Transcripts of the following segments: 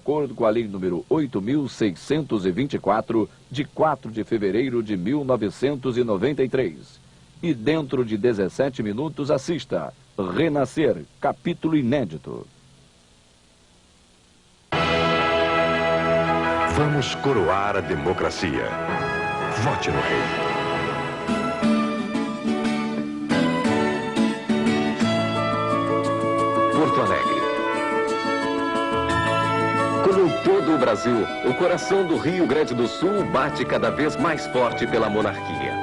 acordo com a Lei número 8.624, de 4 de fevereiro de 1993. E dentro de 17 minutos assista Renascer, capítulo inédito. Vamos coroar a democracia. Vote no rei. Porto Alegre. Como em todo o Brasil, o coração do Rio Grande do Sul bate cada vez mais forte pela monarquia.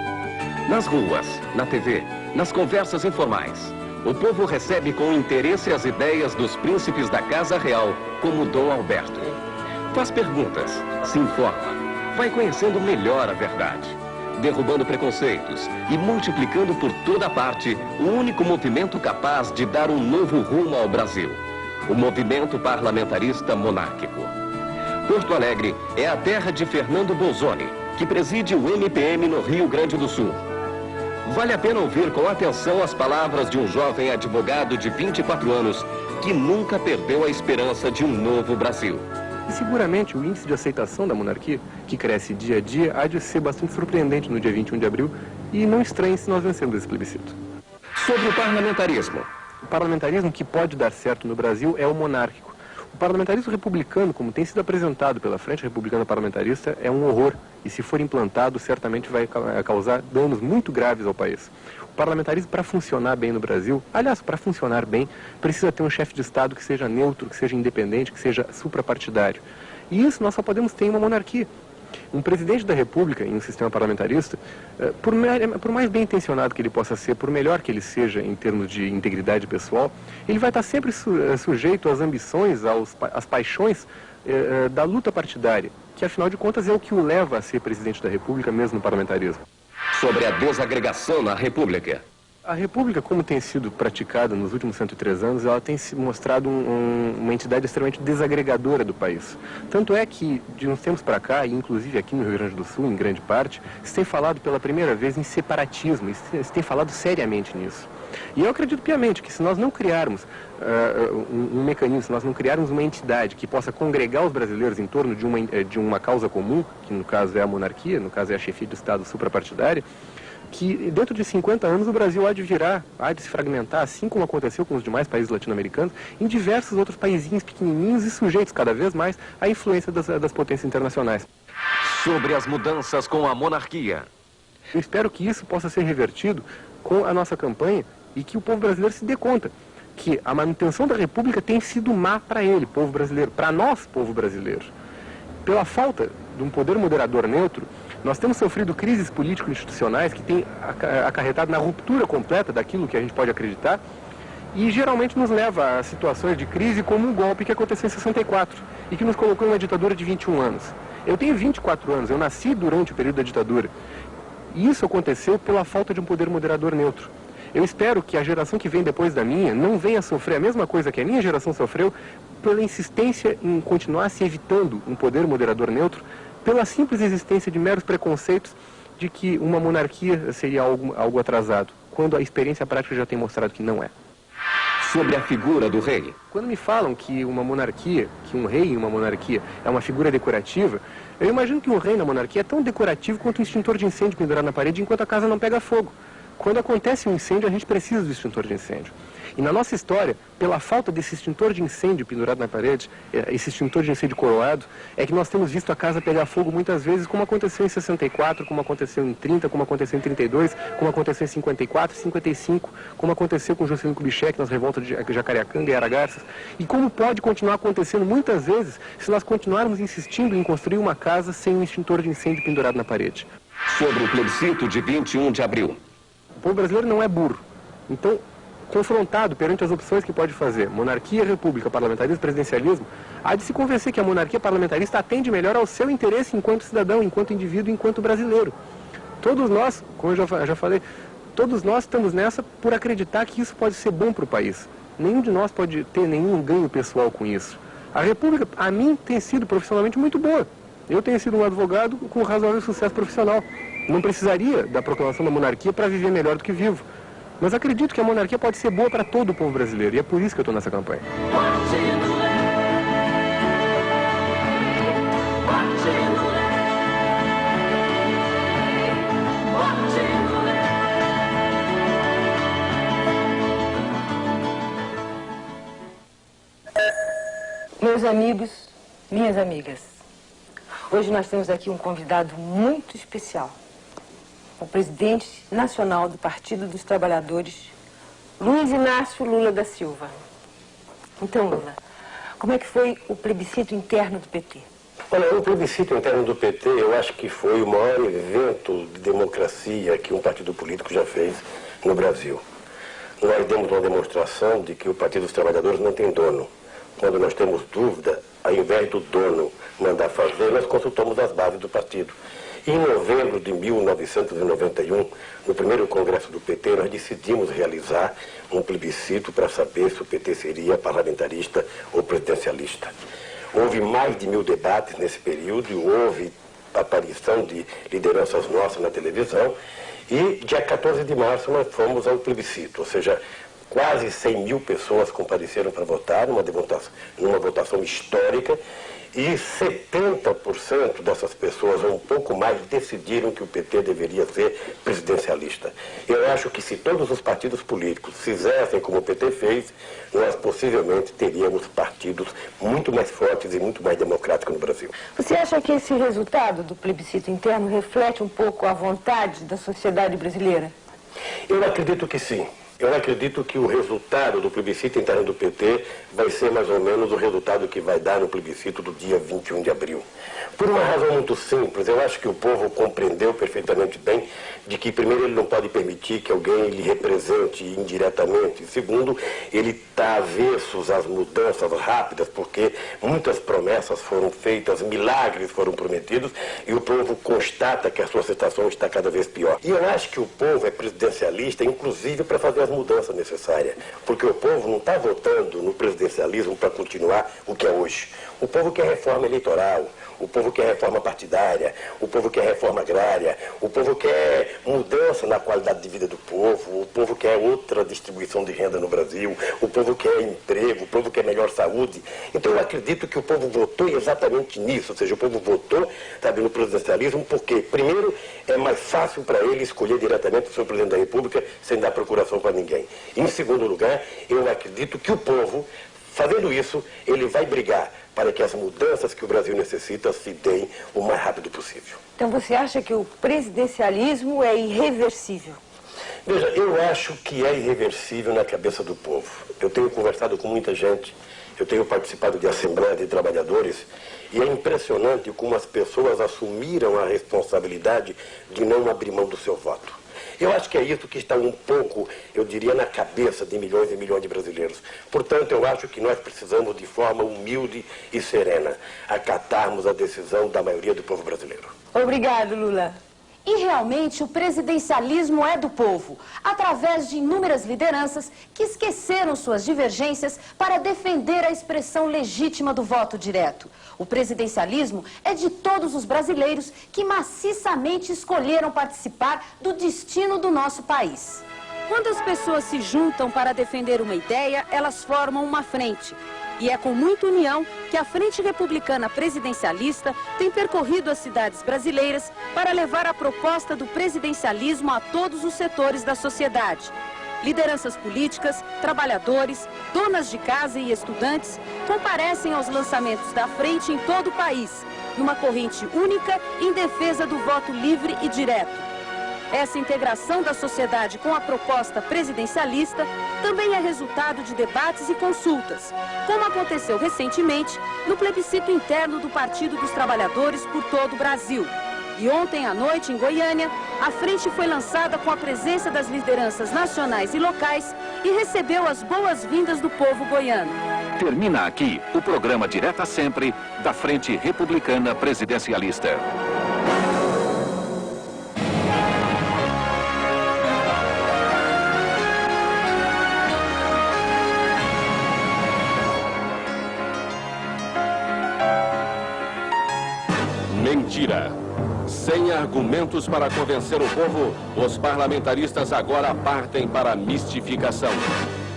Nas ruas, na TV, nas conversas informais, o povo recebe com interesse as ideias dos príncipes da Casa Real, como Dom Alberto. Faz perguntas, se informa, vai conhecendo melhor a verdade, derrubando preconceitos e multiplicando por toda parte o único movimento capaz de dar um novo rumo ao Brasil, o movimento parlamentarista monárquico. Porto Alegre é a terra de Fernando Bolzoni, que preside o MPM no Rio Grande do Sul. Vale a pena ouvir com atenção as palavras de um jovem advogado de 24 anos que nunca perdeu a esperança de um novo Brasil. E seguramente o índice de aceitação da monarquia, que cresce dia a dia, há de ser bastante surpreendente no dia 21 de abril e não estranhe se nós vencermos esse plebiscito. Sobre o parlamentarismo. O parlamentarismo que pode dar certo no Brasil é o monárquico. O parlamentarismo republicano, como tem sido apresentado pela Frente Republicana Parlamentarista, é um horror e, se for implantado, certamente vai causar danos muito graves ao país. O parlamentarismo, para funcionar bem no Brasil, aliás, para funcionar bem, precisa ter um chefe de Estado que seja neutro, que seja independente, que seja suprapartidário. E isso nós só podemos ter em uma monarquia. Um presidente da República, em um sistema parlamentarista, por mais bem intencionado que ele possa ser, por melhor que ele seja em termos de integridade pessoal, ele vai estar sempre sujeito às ambições, às paixões da luta partidária, que afinal de contas é o que o leva a ser presidente da República, mesmo no parlamentarismo. Sobre a desagregação na República. A República, como tem sido praticada nos últimos 103 anos, ela tem se mostrado uma entidade extremamente desagregadora do país. Tanto é que, de uns tempos para cá, e inclusive aqui no Rio Grande do Sul, em grande parte, se tem falado pela primeira vez em separatismo, se tem falado seriamente nisso. E eu acredito piamente que se nós não criarmos um mecanismo, se nós não criarmos uma entidade que possa congregar os brasileiros em torno de uma causa comum, que no caso é a monarquia, no caso é a chefia de Estado suprapartidária, que dentro de 50 anos o Brasil há de se fragmentar, assim como aconteceu com os demais países latino-americanos, em diversos outros paizinhos pequenininhos e sujeitos cada vez mais à influência das potências internacionais. Sobre as mudanças com a monarquia. Eu espero que isso possa ser revertido com a nossa campanha e que o povo brasileiro se dê conta que a manutenção da República tem sido má para ele, povo brasileiro, para nós, povo brasileiro. Pela falta de um poder moderador neutro, nós temos sofrido crises político-institucionais que têm acarretado na ruptura completa daquilo que a gente pode acreditar e geralmente nos leva a situações de crise como um golpe que aconteceu em 64 e que nos colocou em uma ditadura de 21 anos. Eu tenho 24 anos, eu nasci durante o período da ditadura. E isso aconteceu pela falta de um poder moderador neutro. Eu espero que a geração que vem depois da minha não venha sofrer a mesma coisa que a minha geração sofreu pela insistência em continuar se evitando um poder moderador neutro, pela simples existência de meros preconceitos de que uma monarquia seria algo atrasado, quando a experiência prática já tem mostrado que não é. Sobre a figura do rei. Quando me falam que uma monarquia, que um rei em uma monarquia é uma figura decorativa, eu imagino que um rei na monarquia é tão decorativo quanto um extintor de incêndio pendurado na parede enquanto a casa não pega fogo. Quando acontece um incêndio, a gente precisa do extintor de incêndio. E na nossa história, pela falta desse extintor de incêndio pendurado na parede, esse extintor de incêndio coroado, é que nós temos visto a casa pegar fogo muitas vezes, como aconteceu em 64, como aconteceu em 30, como aconteceu em 32, como aconteceu em 54, 55, como aconteceu com Juscelino Kubitschek nas revoltas de Jacareacanga e Aragarças, e como pode continuar acontecendo muitas vezes se nós continuarmos insistindo em construir uma casa sem um extintor de incêndio pendurado na parede. Sobre o plebiscito de 21 de abril. O povo brasileiro não é burro. Então, confrontado perante as opções que pode fazer, monarquia, república, parlamentarismo, presidencialismo, há de se convencer que a monarquia parlamentarista atende melhor ao seu interesse enquanto cidadão, enquanto indivíduo, enquanto brasileiro. Todos nós, como eu já falei, todos nós estamos nessa por acreditar que isso pode ser bom para o país. Nenhum de nós pode ter nenhum ganho pessoal com isso. A república, a mim, tem sido profissionalmente muito boa. Eu tenho sido um advogado com razoável sucesso profissional. Não precisaria da proclamação da monarquia para viver melhor do que vivo. Mas acredito que a monarquia pode ser boa para todo o povo brasileiro, e é por isso que eu estou nessa campanha. Meus amigos, minhas amigas, hoje nós temos aqui um convidado muito especial, o presidente nacional do Partido dos Trabalhadores, Luiz Inácio Lula da Silva. Então, Lula, como é que foi o plebiscito interno do PT? Olha, o plebiscito interno do PT, eu acho que foi o maior evento de democracia que um partido político já fez no Brasil. Nós demos uma demonstração de que o Partido dos Trabalhadores não tem dono. Quando nós temos dúvida, ao invés do dono mandar fazer, nós consultamos as bases do partido. E em novembro de 1991, no primeiro congresso do PT, nós decidimos realizar um plebiscito para saber se o PT seria parlamentarista ou presidencialista. Houve mais de 1000 debates nesse período, houve aparição de lideranças nossas na televisão, e dia 14 de março nós fomos ao plebiscito, ou seja, quase 100 mil pessoas compareceram para votar numa votação histórica, e 70% dessas pessoas, ou um pouco mais, decidiram que o PT deveria ser presidencialista. Eu acho que se todos os partidos políticos fizessem como o PT fez, nós possivelmente teríamos partidos muito mais fortes e muito mais democráticos no Brasil. Você acha que esse resultado do plebiscito interno reflete um pouco a vontade da sociedade brasileira? Eu acredito que sim. Eu acredito que o resultado do plebiscito interno do PT vai ser mais ou menos o resultado que vai dar no plebiscito do dia 21 de abril. Por uma razão muito simples, eu acho que o povo compreendeu perfeitamente bem de que, primeiro, ele não pode permitir que alguém lhe represente indiretamente. Segundo, ele está avesso às mudanças rápidas, porque muitas promessas foram feitas, milagres foram prometidos, e o povo constata que a sua situação está cada vez pior. E eu acho que o povo é presidencialista, inclusive para fazer as mudanças necessárias, porque o povo não está votando no presidencialismo para continuar o que é hoje. O povo quer reforma eleitoral, o povo quer reforma partidária, o povo quer reforma agrária, o povo quer mudança na qualidade de vida do povo, o povo quer outra distribuição de renda no Brasil, o povo quer emprego, o povo quer melhor saúde. Então eu acredito que o povo votou exatamente nisso, ou seja, o povo votou, sabe, no presidencialismo, porque, primeiro, é mais fácil para ele escolher diretamente o seu presidente da República sem dar procuração para ninguém. Em segundo lugar, eu acredito que o povo, fazendo isso, ele vai brigar para que as mudanças que o Brasil necessita se deem o mais rápido possível. Então você acha que o presidencialismo é irreversível? Veja, eu acho que é irreversível na cabeça do povo. Eu tenho conversado com muita gente, eu tenho participado de assembleias de trabalhadores, e é impressionante como as pessoas assumiram a responsabilidade de não abrir mão do seu voto. Eu acho que é isso que está um pouco, eu diria, na cabeça de milhões e milhões de brasileiros. Portanto, eu acho que nós precisamos, de forma humilde e serena, acatarmos a decisão da maioria do povo brasileiro. Obrigado, Lula. E realmente o presidencialismo é do povo, através de inúmeras lideranças que esqueceram suas divergências para defender a expressão legítima do voto direto. O presidencialismo é de todos os brasileiros que maciçamente escolheram participar do destino do nosso país. Quando as pessoas se juntam para defender uma ideia, elas formam uma frente. E é com muita união que a Frente Republicana Presidencialista tem percorrido as cidades brasileiras para levar a proposta do presidencialismo a todos os setores da sociedade. Lideranças políticas, trabalhadores, donas de casa e estudantes comparecem aos lançamentos da frente em todo o país, numa corrente única em defesa do voto livre e direto. Essa integração da sociedade com a proposta presidencialista também é resultado de debates e consultas, como aconteceu recentemente no plebiscito interno do Partido dos Trabalhadores por todo o Brasil. E ontem à noite, em Goiânia, a frente foi lançada com a presença das lideranças nacionais e locais e recebeu as boas-vindas do povo goiano. Termina aqui o programa Direta Sempre da Frente Republicana Presidencialista. Mentira. Sem argumentos para convencer o povo, os parlamentaristas agora partem para a mistificação.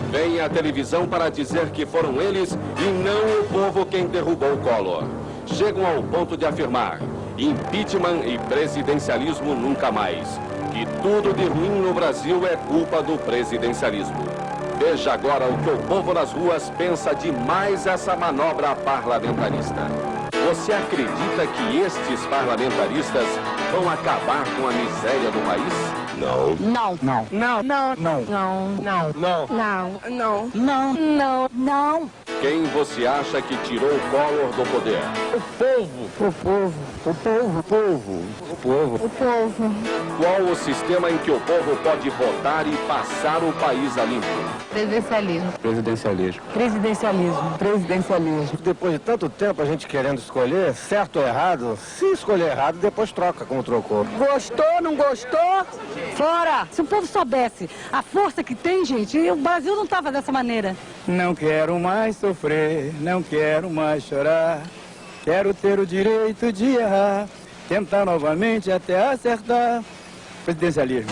Vêm à televisão para dizer que foram eles e não o povo quem derrubou o Collor. Chegam ao ponto de afirmar: impeachment e presidencialismo nunca mais. Que tudo de ruim no Brasil é culpa do presidencialismo. Veja agora o que o povo nas ruas pensa de mais essa manobra parlamentarista. Você acredita que estes parlamentaristas vão acabar com a miséria do país? Não. Não. Não. Não. Não. Não. Não. Não. Não. Não. Não. Não. Não. Quem você acha que tirou o Collor do poder? O povo. O povo. O povo. O povo. O povo. O povo. Qual o sistema em que o povo pode votar e passar o país a limpo? Presidencialismo. Presidencialismo. Presidencialismo. Presidencialismo. Depois de tanto tempo a gente querendo escolher, certo ou errado, se escolher errado, depois troca como trocou. Gostou, não gostou? Fora! Se o povo soubesse a força que tem, gente, o Brasil não estava dessa maneira. Não quero mais sofrer, não quero mais chorar. Quero ter o direito de errar, tentar novamente até acertar. Presidencialismo.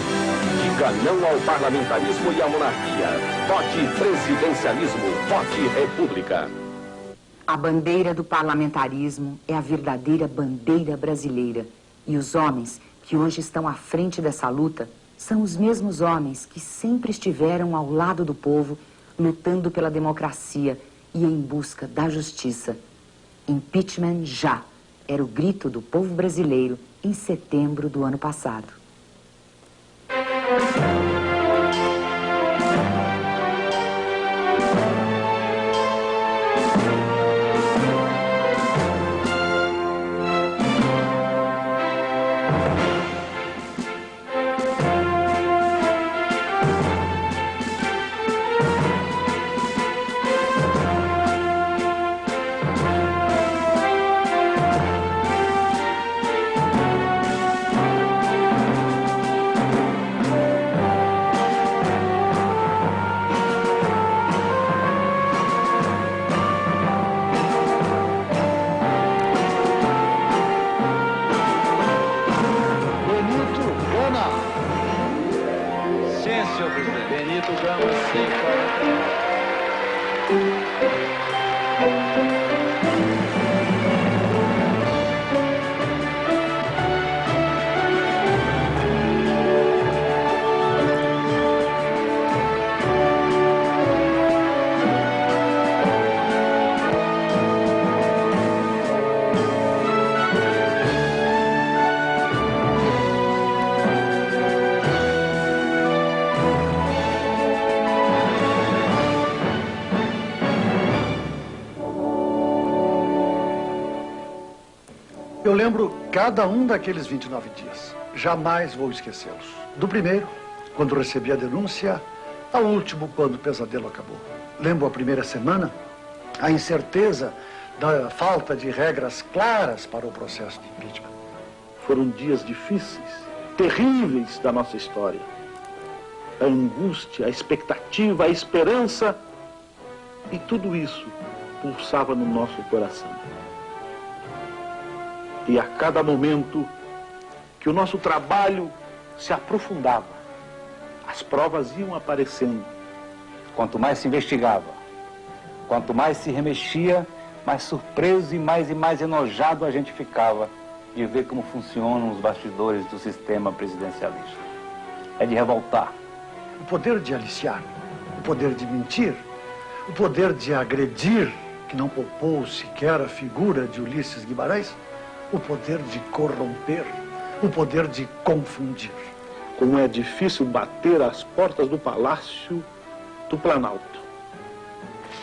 Diga não ao parlamentarismo e à monarquia. Vote presidencialismo, vote república. A bandeira do parlamentarismo é a verdadeira bandeira brasileira. E os homens que hoje estão à frente dessa luta são os mesmos homens que sempre estiveram ao lado do povo, lutando pela democracia e em busca da justiça. Impeachment já era o grito do povo brasileiro em setembro do ano passado. Benito Gama, Eu lembro cada um daqueles 29 dias. Jamais vou esquecê-los. Do primeiro, quando recebi a denúncia, ao último, quando o pesadelo acabou. Lembro a primeira semana, a incerteza da falta de regras claras para o processo de impeachment. Foram dias difíceis, terríveis da nossa história. A angústia, a expectativa, a esperança, e tudo isso pulsava no nosso coração. E a cada momento que o nosso trabalho se aprofundava, as provas iam aparecendo. Quanto mais se investigava, quanto mais se remexia, mais surpreso e mais enojado a gente ficava de ver como funcionam os bastidores do sistema presidencialista. É de revoltar. O poder de aliciar, o poder de mentir, o poder de agredir, que não poupou sequer a figura de Ulisses Guimarães, o poder de corromper, o poder de confundir. Como é difícil bater às portas do Palácio do Planalto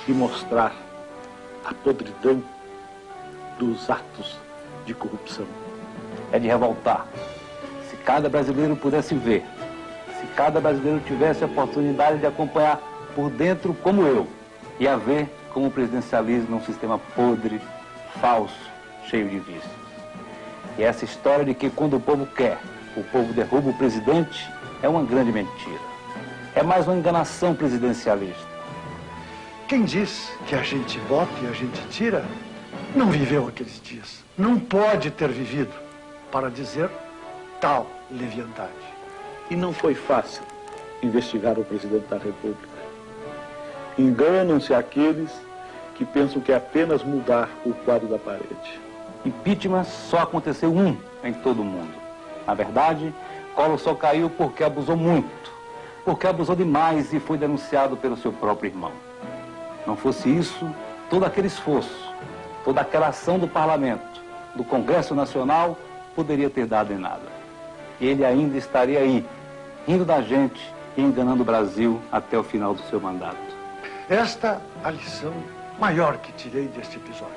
e mostrar a podridão dos atos de corrupção. É de revoltar. Se cada brasileiro pudesse ver, se cada brasileiro tivesse a oportunidade de acompanhar por dentro como eu, ia ver como o presidencialismo é um sistema podre, falso, cheio de vícios. E essa história de que quando o povo quer, o povo derruba o presidente, é uma grande mentira. É mais uma enganação presidencialista. Quem diz que a gente bota e a gente tira, não viveu aqueles dias. Não pode ter vivido para dizer tal leviandade. E não foi fácil investigar o presidente da República. Enganam-se aqueles que pensam que é apenas mudar o quadro da parede. Impeachment só aconteceu um em todo o mundo. Na verdade, Collor só caiu porque abusou muito porque abusou demais e foi denunciado pelo seu próprio irmão. Não fosse isso, todo aquele esforço, toda aquela ação do Parlamento, do Congresso Nacional, poderia ter dado em nada. Ele ainda estaria aí, rindo da gente e enganando o Brasil até o final do seu mandato. Esta é a lição maior que tirei deste episódio.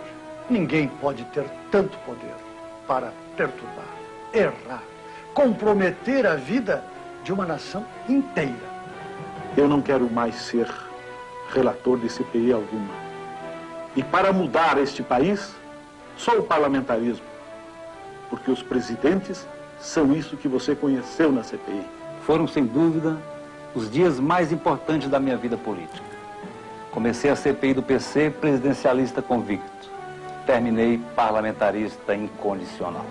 Ninguém pode ter tanto poder para perturbar, errar, comprometer a vida de uma nação inteira. Eu não quero mais ser relator de CPI alguma. E para mudar este país, só o parlamentarismo. Porque os presidentes são isso que você conheceu na CPI. Foram, sem dúvida, os dias mais importantes da minha vida política. Comecei a CPI do PC presidencialista convicto. Terminei parlamentarista incondicional.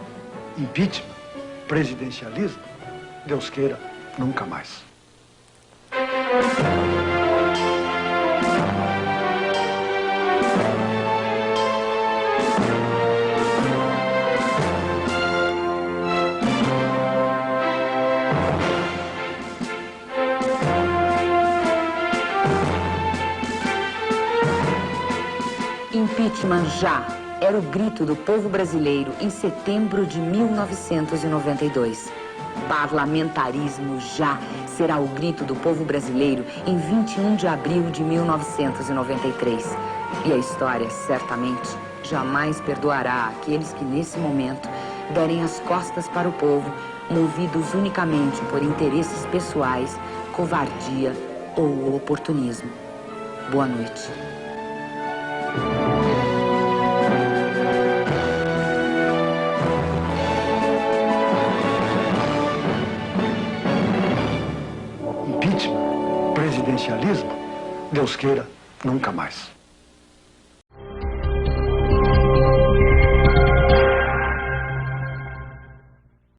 Impeachment, presidencialismo, Deus queira, nunca mais. Impeachment já era o grito do povo brasileiro em setembro de 1992. Parlamentarismo já será o grito do povo brasileiro em 21 de abril de 1993. E a história, certamente, jamais perdoará aqueles que, nesse momento, derem as costas para o povo, movidos unicamente por interesses pessoais, covardia ou oportunismo. Boa noite. Impeachment, presidencialismo, Deus queira, nunca mais.